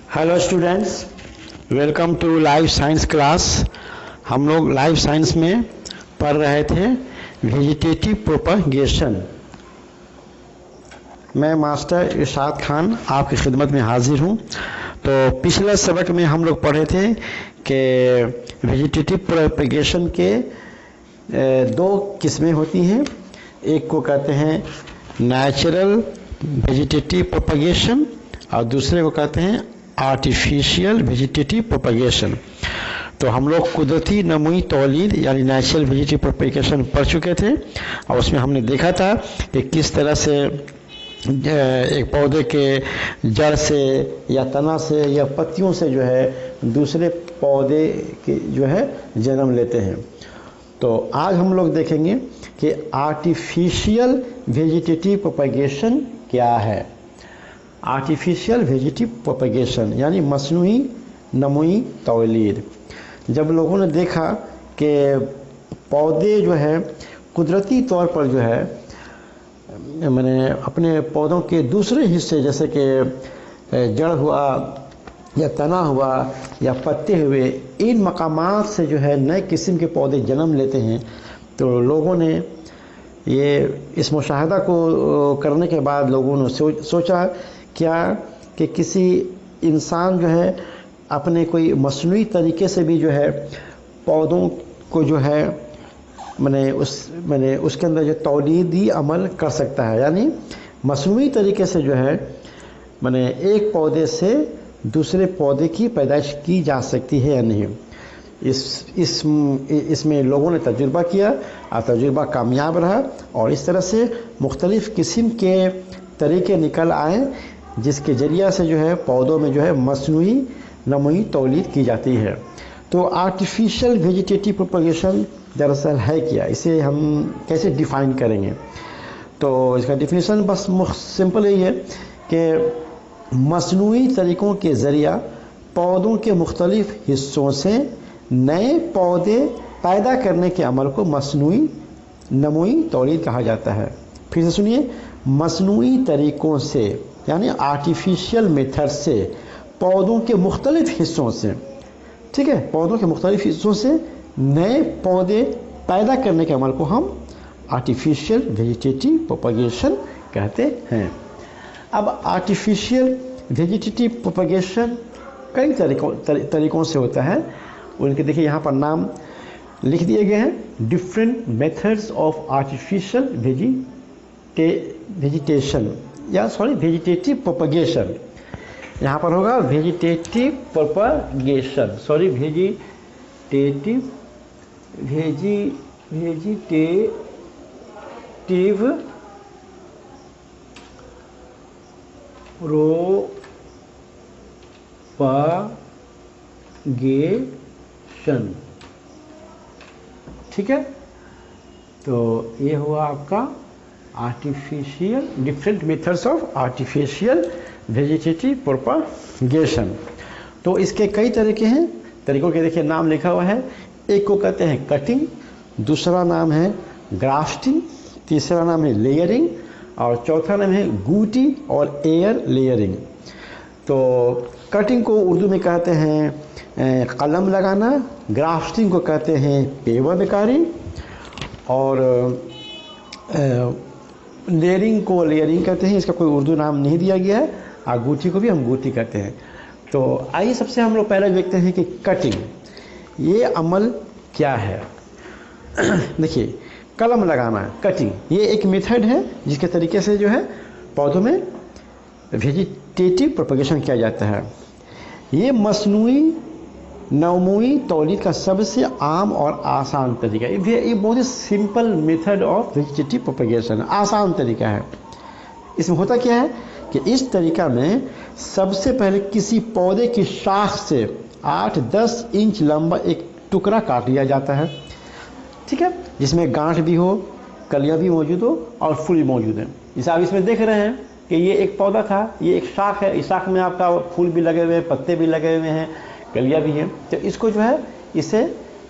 Hello students, welcome to life science class. हम लोग life science में पढ़ रहे थे वेजिटेटिव प्रोपगेशन। मैं मास्टर इरशाद खान आपकी खिदमत में हाजिर हूँ। तो पिछले सबक में हम लोग पढ़े थे कि वेजिटेटिव प्रोपगेशन के दो किस्में होती हैं। एक को कहते हैं नेचुरल वेजिटेटिव प्रोपगेशन और दूसरे को कहते हैं आर्टिफिशियल वेजिटेटिव प्रोपगेशन। तो हम लोग कुदरती नमूई तौलीद यानी नेचुरल वेजिटेटिव प्रोपगेशन पढ़ चुके थे और उसमें हमने देखा था कि किस तरह से एक पौधे के जड़ से या तना से या पत्तियों से जो है दूसरे पौधे के जो है जन्म लेते हैं। तो आज हम लोग देखेंगे कि आर्टिफिशियल वेजिटेटिव प्रोपगेशन क्या है। आर्टिफिशियल वेजिटेटिव प्रोपगेशन यानी मसनूई नमूई तौलीद। जब लोगों ने देखा कि पौधे जो है कुदरती तौर पर जो है मैंने अपने पौधों के दूसरे हिस्से जैसे कि जड़ हुआ या तना हुआ या पत्ते हुए, इन मकामात से जो है नए किस्म के पौधे जन्म लेते हैं। तो लोगों ने ये इस मुशाहदा को करने के बाद लोगों ने सोचा क्या कि किसी इंसान जो है अपने कोई मसनूई तरीके से भी जो है पौधों को जो है मैंने उसके अंदर जो तौलीदी अमल कर सकता है, यानी मसनूई तरीके से जो है मैंने एक पौधे से दूसरे पौधे की पैदाइश की जा सकती है या नहीं। इसमें लोगों ने तजुर्बा किया और तजुर्बा कामयाब रहा और इस तरह से मुख्तलिफ़ किस्म के तरीके निकल आए जिसके ज़रिए से जो है पौधों में जो है मसनूई नमूई तौलीद की जाती है। तो आर्टिफिशियल वेजिटेटिव प्रोपगेशन दरअसल है क्या, इसे हम कैसे डिफ़ाइन करेंगे। तो इसका डिफिनेशन बस सिंपल यही है कि मसनूई तरीक़ों के ज़रिया पौधों के मुख्तलिफ़ हिस्सों से नए पौधे पैदा करने के अमल को मसनूई नमूई तौलीद कहा जाता है। फिर से सुनिए, मसनूई तरीक़ों से यानी आर्टिफिशियल मेथड से पौधों के मुख्तलिफ़ हिस्सों से, ठीक है, पौधों के मुख्तलिफ़ हिस्सों से नए पौधे पैदा करने के अमल को हम आर्टिफिशियल वेजिटेटिव प्रोपगेशन कहते हैं। अब आर्टिफिशियल वेजिटेटिव प्रोपगेशन कई तरीक़ों से होता है। उनके देखिए यहाँ पर नाम लिख दिए गए हैं, different methods of artificial vegetative propagation. यहाँ पर होगा वेजिटेटिव प्रोपगेशन, वेजिटेटिव प्रोपगेशन, ठीक है। तो ये हुआ आपका artificial different methods of artificial vegetative propagation. तो इसके कई तरीके हैं, तरीकों के देखिए नाम लिखा हुआ है। एक को कहते हैं कटिंग, दूसरा नाम है ग्राफ्टिंग, तीसरा नाम है लेयरिंग और चौथा नाम है गूटी और एयर लेयरिंग। तो कटिंग को उर्दू में कहते हैं कलम लगाना, ग्राफ्टिंग को कहते हैं पेवरकारी और लेयरिंग को लेयरिंग कहते हैं, इसका कोई उर्दू नाम नहीं दिया गया है, और गूटी को भी हम गूटी कहते हैं। तो आइए सबसे हम लोग पहले देखते हैं कि कटिंग ये अमल क्या है। देखिए, कलम लगाना, कटिंग, ये एक मेथड है जिसके तरीके से जो है पौधों में वेजिटेटिव प्रोपगेशन किया जाता है। ये मसनूई नमूई तौलीद का सबसे आम और आसान तरीका है। ये बहुत ही simple method of vegetative propagation, आसान तरीका है। इसमें होता क्या है कि इस तरीका में सबसे पहले किसी पौधे की शाख से 8-10 इंच लंबा एक टुकड़ा काट लिया जाता है, ठीक है, जिसमें गांठ भी हो, कलियां भी मौजूद हो और फूल भी मौजूद है। जैसे आप इसमें देख रहे हैं कि ये एक पौधा था, ये एक शाख है, इस शाख में आपका फूल भी लगे हुए हैं, पत्ते भी लगे हुए हैं, कलियां भी हैं। तो इसको जो है इसे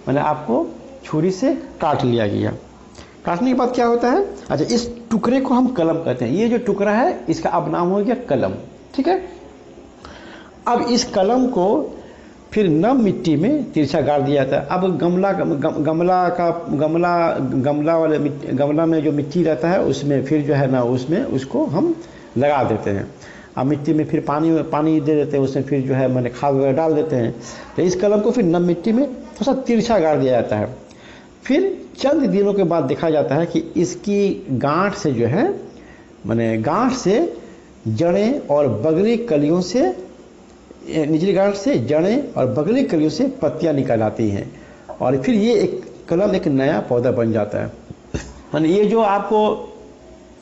मैंने आपको छुरी से काट लिया गया। काटने के बाद क्या होता है, अच्छा, इस टुकड़े को हम कलम कहते हैं। ये जो टुकड़ा है इसका अब नाम हो गया कलम, ठीक है। अब इस कलम को फिर नम मिट्टी में तिरछा गाड़ दिया जाता है। अब गमला में जो मिट्टी रहता है उसमें फिर जो है ना उसमें उसको हम लगा देते हैं। अब मिट्टी में फिर पानी दे देते हैं, उसमें फिर जो है मैंने खाद वगैरह डाल देते हैं। तो इस कलम को फिर नम मिट्टी में थोड़ा सा तिरछा गाड़ दिया जाता है। फिर चंद दिनों के बाद देखा जाता है कि इसकी गांठ से जो है मैंने गांठ से जड़ें और बगली कलियों से, निचली गांठ से जड़ें और बगली कलियों से पत्तियां निकल आती हैं और फिर ये एक कलम एक नया पौधा बन जाता है। यानी ये जो आपको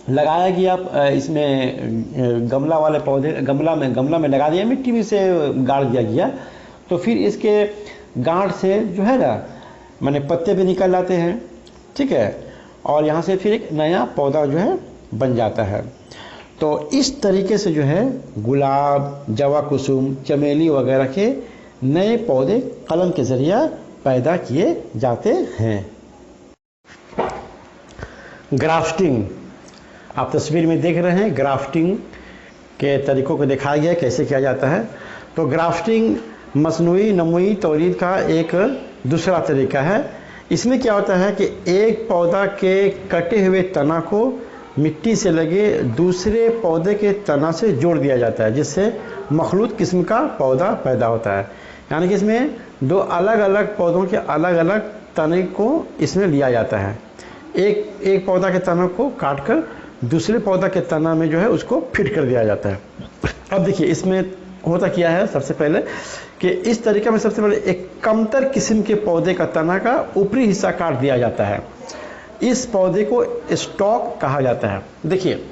लगाया गया इसमें गमला वाले पौधे गमला में लगा दिया, मिट्टी में से गाड़ दिया गया, तो फिर इसके गांठ से जो है ना मैंने पत्ते भी निकल आते हैं, ठीक है, और यहाँ से फिर एक नया पौधा जो है बन जाता है। तो इस तरीके से जो है गुलाब, जवा कुसुम, चमेली वगैरह के नए पौधे कलम के जरिए पैदा किए जाते हैं। ग्राफ्टिंग, आप तस्वीर में देख रहे हैं, ग्राफ्टिंग के तरीकों को दिखाया गया कैसे किया जाता है। तो ग्राफ्टिंग मसनूई नमूई तौलीद का एक दूसरा तरीका है। इसमें क्या होता है कि एक पौधा के कटे हुए तना को मिट्टी से लगे दूसरे पौधे के तना से जोड़ दिया जाता है, जिससे मखलूत किस्म का पौधा पैदा होता है। यानी कि इसमें दो अलग अलग पौधों के अलग अलग तने को इसमें लिया जाता है। एक पौधा के तना को काट कर दूसरे पौधा के तना में जो है उसको फिट कर दिया जाता है। अब देखिए इसमें होता क्या है, सबसे पहले कि इस तरीके में सबसे पहले एक कमतर किस्म के पौधे का तना का ऊपरी हिस्सा काट दिया जाता है। इस पौधे को स्टॉक कहा जाता है। देखिए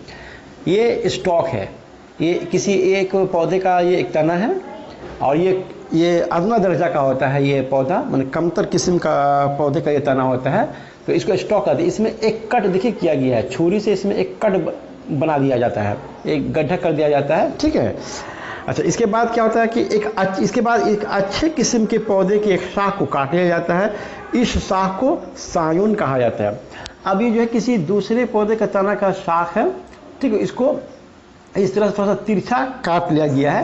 ये स्टॉक है, ये किसी एक पौधे का ये एक तना है और ये अदना दर्जा का होता है ये पौधा, मतलब कमतर किस्म का पौधे का ये तना होता है, तो इसको स्टॉक कहते हैं। इसमें एक कट देखिए किया गया है, छुरी से इसमें एक कट बना दिया जाता है, एक गड्ढा कर दिया जाता है, ठीक है। अच्छा, इसके बाद क्या होता है कि इसके बाद एक अच्छे किस्म के पौधे की एक शाख को काट लिया जाता है। इस शाख को सायुन कहा जाता है। अब ये जो है किसी दूसरे पौधे का तना का शाख है, ठीक है, इसको इस तरह से थोड़ा सा तिरछा काट लिया गया है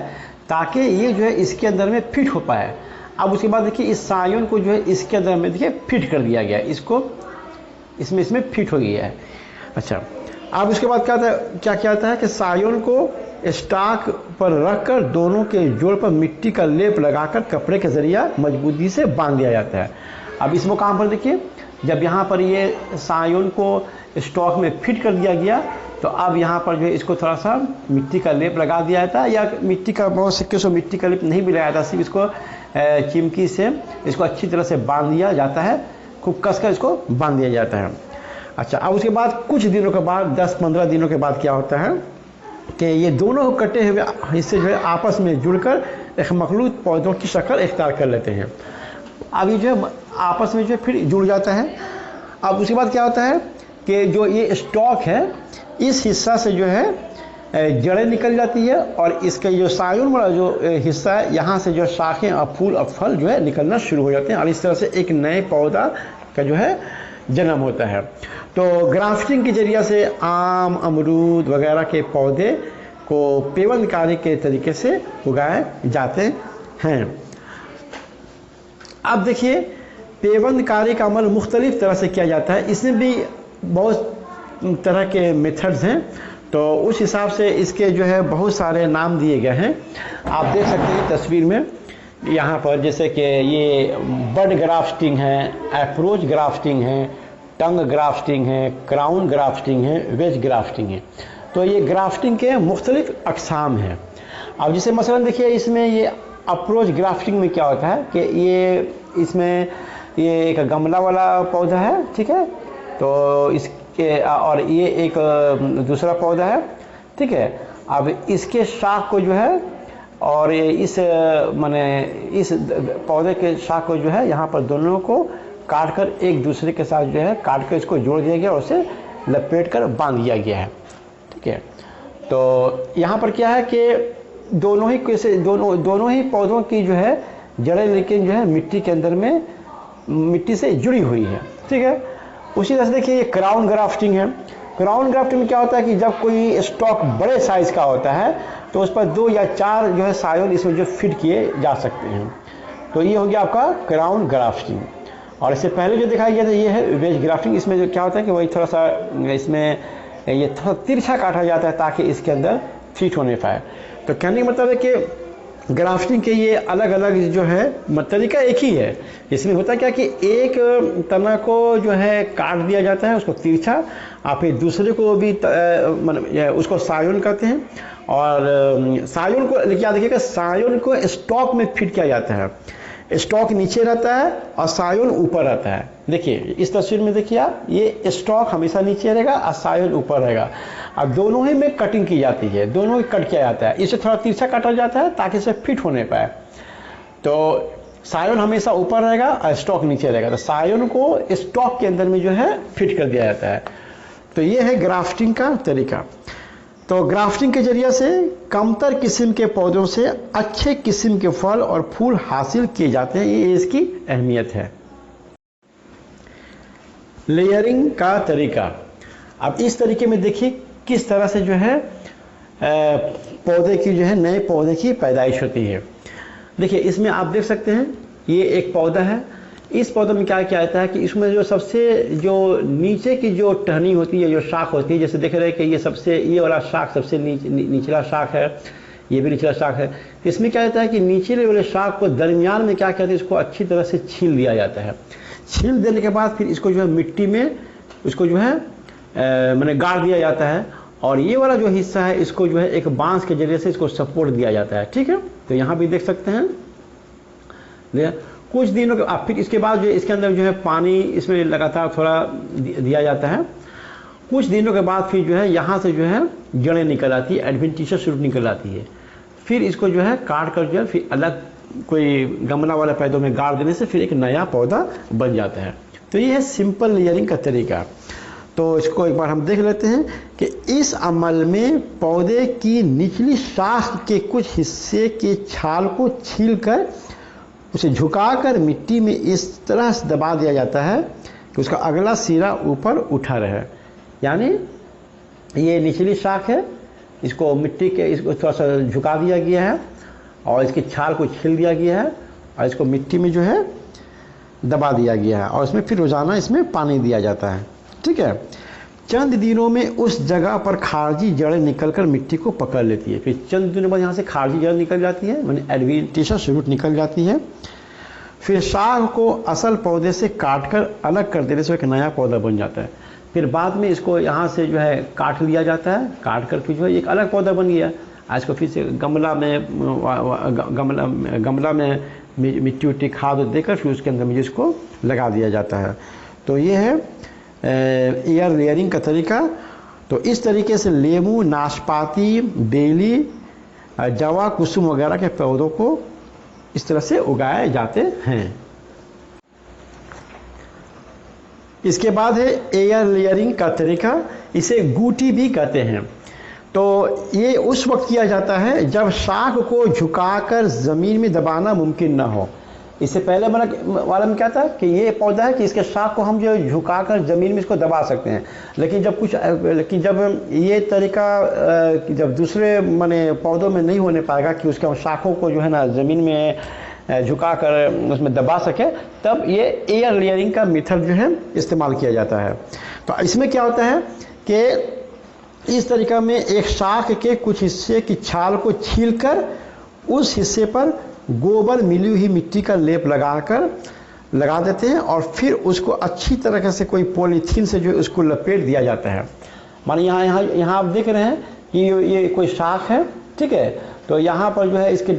ताकि ये जो है इसके अंदर में फिट हो पाए। अब उसके बाद देखिए इस सायुन को जो है इसके अंदर में देखिए फिट कर दिया गया है, इसको इसमें फिट हो गया है। अच्छा, अब उसके बाद क्या किया जाता है कि सायुन को स्टॉक पर रखकर दोनों के जोड़ पर मिट्टी का लेप लगाकर कपड़े के जरिए मजबूती से बांध दिया जाता है। अब इस मुकाम पर देखिए जब यहाँ पर ये सायुन को स्टॉक में फिट कर दिया गया तो अब यहाँ पर जो है इसको थोड़ा सा मिट्टी का लेप लगा दिया जाता है, या मिट्टी का बहुत सिक्के से मिट्टी का लेप नहीं भी लगाया जाता, सिर्फ इसको चिमकी से इसको अच्छी तरह से बांध दिया जाता है, खूब कसकर इसको बांध दिया जाता है। अच्छा, अब उसके बाद कुछ दिनों के बाद 10-15 दिनों के बाद क्या होता है कि ये दोनों कटे हुए हिस्से जो है आपस में जुड़कर एक मखलूत पौधों की शक्ल इख्तियार कर लेते हैं। अब ये जो है आपस में जो है फिर जुड़ जाता है। अब उसके बाद क्या होता है कि जो ये स्टॉक है इस हिस्सा से जो है जड़ें निकल जाती है और इसका जो सायुन वाला जो हिस्सा है यहाँ से जो शाखें और फूल और फल जो है निकलना शुरू हो जाते हैं और इस तरह से एक नए पौधा का जो है जन्म होता है। तो ग्राफ्टिंग के जरिए से आम, अमरूद वगैरह के पौधे को पेवंदकारी के तरीके से उगाए जाते हैं। अब देखिए पेवंदकारी का अमल मुख्तलिफ तरह से किया जाता है, इसमें भी बहुत तरह के मेथड्स हैं, तो उस हिसाब से इसके जो है बहुत सारे नाम दिए गए हैं। आप देख सकते हैं तस्वीर में यहाँ पर, जैसे कि ये बड ग्राफ्टिंग है, अप्रोच ग्राफ्टिंग है, टंग ग्राफ्टिंग है, क्राउन ग्राफ्टिंग है, वेज ग्राफ्टिंग है। तो ये ग्राफ्टिंग के मुख्तलिफ अक़साम हैं। अब जैसे मसलन देखिए इसमें ये अप्रोच ग्राफ्टिंग में क्या होता है कि ये इसमें ये एक गमला वाला पौधा है, ठीक है, तो इसके और ये एक दूसरा पौधा है, ठीक है। अब इसके शाख को जो है और इस माने इस पौधे के शाख को जो है यहाँ पर दोनों को काट कर एक दूसरे के साथ जो है काट कर इसको जोड़ दिया गया और उसे लपेट कर बांध दिया गया है, ठीक है। तो यहाँ पर क्या है कि दोनों ही पौधों की जो है जड़ें लेकिन जो है मिट्टी के अंदर में मिट्टी से जुड़ी हुई है, ठीक है। उसी तरह से देखिए ये क्राउन ग्राफ्टिंग है। क्राउन ग्राफ्टिंग में क्या होता है कि जब कोई स्टॉक बड़े साइज का होता है तो उस पर 2 या 4 जो है सायोन इसमें जो फिट किए जा सकते हैं। तो ये हो गया आपका क्राउन ग्राफ्टिंग। और इससे पहले जो दिखाया गया था ये है वेज ग्राफ्टिंग। इसमें जो क्या होता है कि वही थोड़ा सा इसमें ये थोड़ा तिरछा काटा जाता है ताकि इसके अंदर फिट होने पाए। तो कहने का मतलब है कि ग्राफ्टिंग के ये अलग अलग जो है तरीका एक ही है। इसमें होता क्या कि एक तना को जो है काट दिया जाता है उसको तिरछा, और फिर दूसरे को भी उसको सायोन कहते हैं। और सायोन को क्या देखिएगा, सायोन को स्टॉक में फिट किया जाता है। स्टॉक नीचे रहता है और सायोन ऊपर रहता है। देखिए इस तस्वीर में देखिए आप, ये स्टॉक हमेशा नीचे रहेगा और सायोन ऊपर रहेगा। अब दोनों ही में कटिंग की जाती है, दोनों ही कट किया जाता है। इसे थोड़ा तिरछा काटा जाता है ताकि इसे फिट होने पाए। तो सायोन हमेशा ऊपर रहेगा और स्टॉक नीचे रहेगा। तो सायोन को स्टॉक के अंदर में जो है फिट कर दिया जाता है। तो ये है ग्राफ्टिंग का तरीका। तो ग्राफ्टिंग के जरिए से कमतर किस्म के पौधों से अच्छे किस्म के फल और फूल हासिल किए जाते हैं। ये इसकी अहमियत है। लेयरिंग का तरीका, अब इस तरीके में देखिए किस तरह से जो है पौधे की जो है नए पौधे की पैदाइश होती है। देखिए इसमें आप देख सकते हैं ये एक पौधा है। इस पौधे में क्या किया जाता है कि इसमें जो सबसे जो नीचे की जो टहनी होती है, जो शाख होती है, जैसे देख रहे हैं कि ये वाला शाख सबसे निचला शाख है, ये भी निचला शाख है। इसमें क्या होता है कि नीचे वाले शाख को दरमियान में क्या कहते हैं, इसको अच्छी तरह से छील दिया जाता है। छील देने के बाद फिर इसको जो है मिट्टी में इसको जो है मैंने गाड़ दिया जाता है। और ये वाला जो हिस्सा है इसको जो है एक बांस के जरिए से इसको सपोर्ट दिया जाता है। ठीक है, तो यहाँ भी देख सकते हैं। कुछ दिनों के फिर इसके बाद जो इसके अंदर जो है पानी इसमें लगातार थोड़ा दिया जाता है। कुछ दिनों के बाद फिर जो है यहाँ से जो है जड़ें निकल आती है, एडवेंटिशियस रूट निकल आती है। फिर इसको जो है काट कर जो है फिर अलग कोई गमला वाले पौधों में गाड़ देने से फिर एक नया पौधा बन जाता है। तो ये है सिंपल लेयरिंग का तरीका। तो इसको एक बार हम देख लेते हैं कि इस अमल में पौधे की निचली शाख के कुछ हिस्से के छाल को छीलकर उसे झुकाकर मिट्टी में इस तरह से दबा दिया जाता है कि उसका अगला सिरा ऊपर उठा रहे। यानी ये निचली शाख है, इसको मिट्टी के इसको थोड़ा सा झुका दिया गया है और इसकी छाल को छील दिया गया है और इसको मिट्टी में जो है दबा दिया गया है और इसमें फिर रोजाना इसमें पानी दिया जाता है। ठीक है, चंद दिनों में उस जगह पर खारजी जड़ें निकलकर मिट्टी को पकड़ लेती है। फिर चंद दिनों बाद यहाँ से खारजी जड़ निकल जाती है, माने एडवेंटिशियस रूट निकल जाती है। फिर शाख को असल पौधे से काटकर अलग कर देने से एक नया पौधा बन जाता है। फिर बाद में इसको यहाँ से जो है काट लिया जाता है, काट कर फिर जो है एक अलग पौधा बन गया। आज को फिर से गमला में मिट्टी उट्टी खाद देकर फिर उसके अंदर में इसको लगा दिया जाता है। तो ये है एयर लेयरिंग का तरीका। तो इस तरीके से लेमू, नाशपाती, बेली, जवा, कुसुम वगैरह के पौधों को इस तरह से उगाए जाते हैं। इसके बाद है एयर लेयरिंग का तरीका, इसे गूटी भी कहते हैं। तो ये उस वक्त किया जाता है जब शाख को झुकाकर ज़मीन में दबाना मुमकिन ना हो। इससे पहले वाला में क्या था कि ये पौधा है कि इसके शाख को हम जो झुकाकर ज़मीन में इसको दबा सकते हैं। लेकिन जब ये तरीका जब दूसरे पौधों में नहीं होने पाएगा कि उसके शाखों को जो है ना ज़मीन में झुकाकर उसमें दबा सके, तब ये एयर लेयरिंग का मेथड जो है इस्तेमाल किया जाता है। तो इसमें क्या होता है कि इस तरीका में एक शाख के कुछ हिस्से की छाल को छीलकर उस हिस्से पर गोबर मिली हुई मिट्टी का लेप लगा देते हैं और फिर उसको अच्छी तरह से कोई पॉलीथीन से जो उसको लपेट दिया जाता है। माने यहाँ आप देख रहे हैं कि ये कोई शाख है, ठीक है। तो यहाँ पर जो है इसके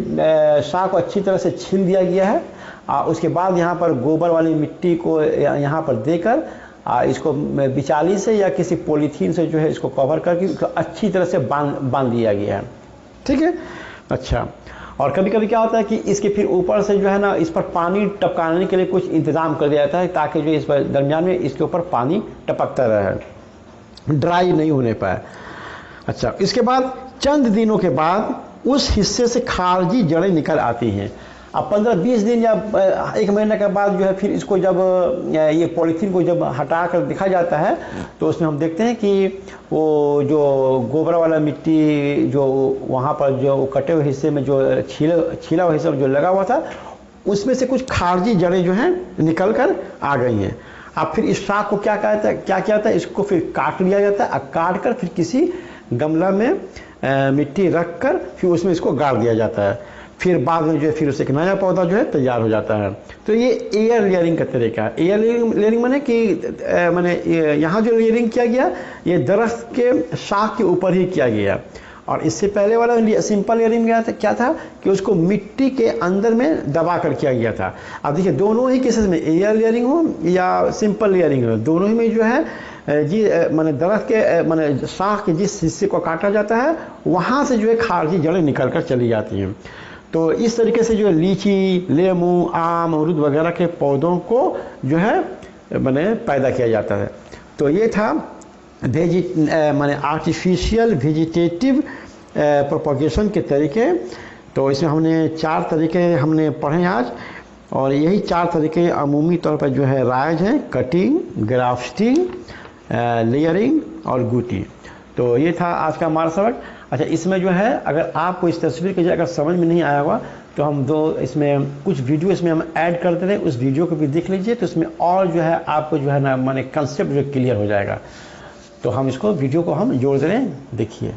शाख को अच्छी तरह से छील दिया गया है और उसके बाद यहाँ पर गोबर वाली मिट्टी को यहाँ पर देकर इसको बिचाली से या किसी पॉलीथीन से जो है इसको कवर करके अच्छी तरह से बांध दिया गया है। ठीक है, अच्छा। और कभी कभी क्या होता है कि इसके फिर ऊपर से जो है ना इस पर पानी टपकाने के लिए कुछ इंतज़ाम कर दिया जाता है ताकि जो इस पर दरमियान में इसके ऊपर पानी टपकता रहे, ड्राई नहीं होने पाए। अच्छा, इसके बाद चंद दिनों के बाद उस हिस्से से खारजी जड़ें निकल आती हैं। अब 15-20 दिन या 1 महीने के बाद जो है फिर इसको जब ये पॉलीथीन को जब हटा कर देखा जाता है तो उसमें हम देखते हैं कि वो जो गोबर वाला मिट्टी जो वहाँ पर जो कटे हुए हिस्से में जो छीला हुआ हिस्सा जो लगा हुआ था उसमें से कुछ खारजी जड़ें जो हैं निकल कर आ गई हैं। अब फिर इस शाख को क्या किया जाता है, इसको फिर काट लिया जाता है। काट कर फिर किसी गमला में मिट्टी रख कर फिर उसमें इसको गाड़ दिया जाता है। फिर बाद में जो है फिर उससे एक नया पौधा जो है तैयार हो जाता है। तो ये एयर लेयरिंग का तरीका है। एयर लेयरिंग माने कि यहाँ जो लेयरिंग किया गया ये दरख्त के शाख के ऊपर ही किया गया। और इससे पहले वाला सिंपल लेयरिंग क्या था कि उसको मिट्टी के अंदर में दबा कर किया गया था। अब देखिए दोनों ही केसेस में एयर लेयरिंग हो या सिंपल लेयरिंग हो, दोनों ही में जो है जी माने दरख्त के माने शाख के जिस हिस्से को काटा जाता है वहाँ से जो है खारजी जड़ें निकल कर चली जाती हैं। तो इस तरीके से जो है लीची, लेमू, आम, अमरूद वगैरह के पौधों को जो है माने पैदा किया जाता है। तो ये था माने आर्टिफिशियल वेजिटेटिव प्रोपगेशन के तरीके। तो इसमें हमने 4 तरीके हमने पढ़े आज, और यही 4 तरीके अमूमी तौर पर जो है राइज हैं: कटिंग, ग्राफ्टिंग, लेयरिंग और गुटी। तो ये था आज का हमारा सबक। अच्छा, इसमें जो है अगर आपको इस तस्वीर के अगर समझ में नहीं आया होगा तो हम इसमें कुछ वीडियो इसमें हम ऐड कर दे रहे हैं, उस वीडियो को भी देख लीजिए। तो इसमें और जो है आपको जो है ना माने कंसेप्ट जो क्लियर हो जाएगा। तो हम इसको वीडियो को हम जोड़ दे रहे हैं, देखिए।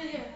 लीजिए।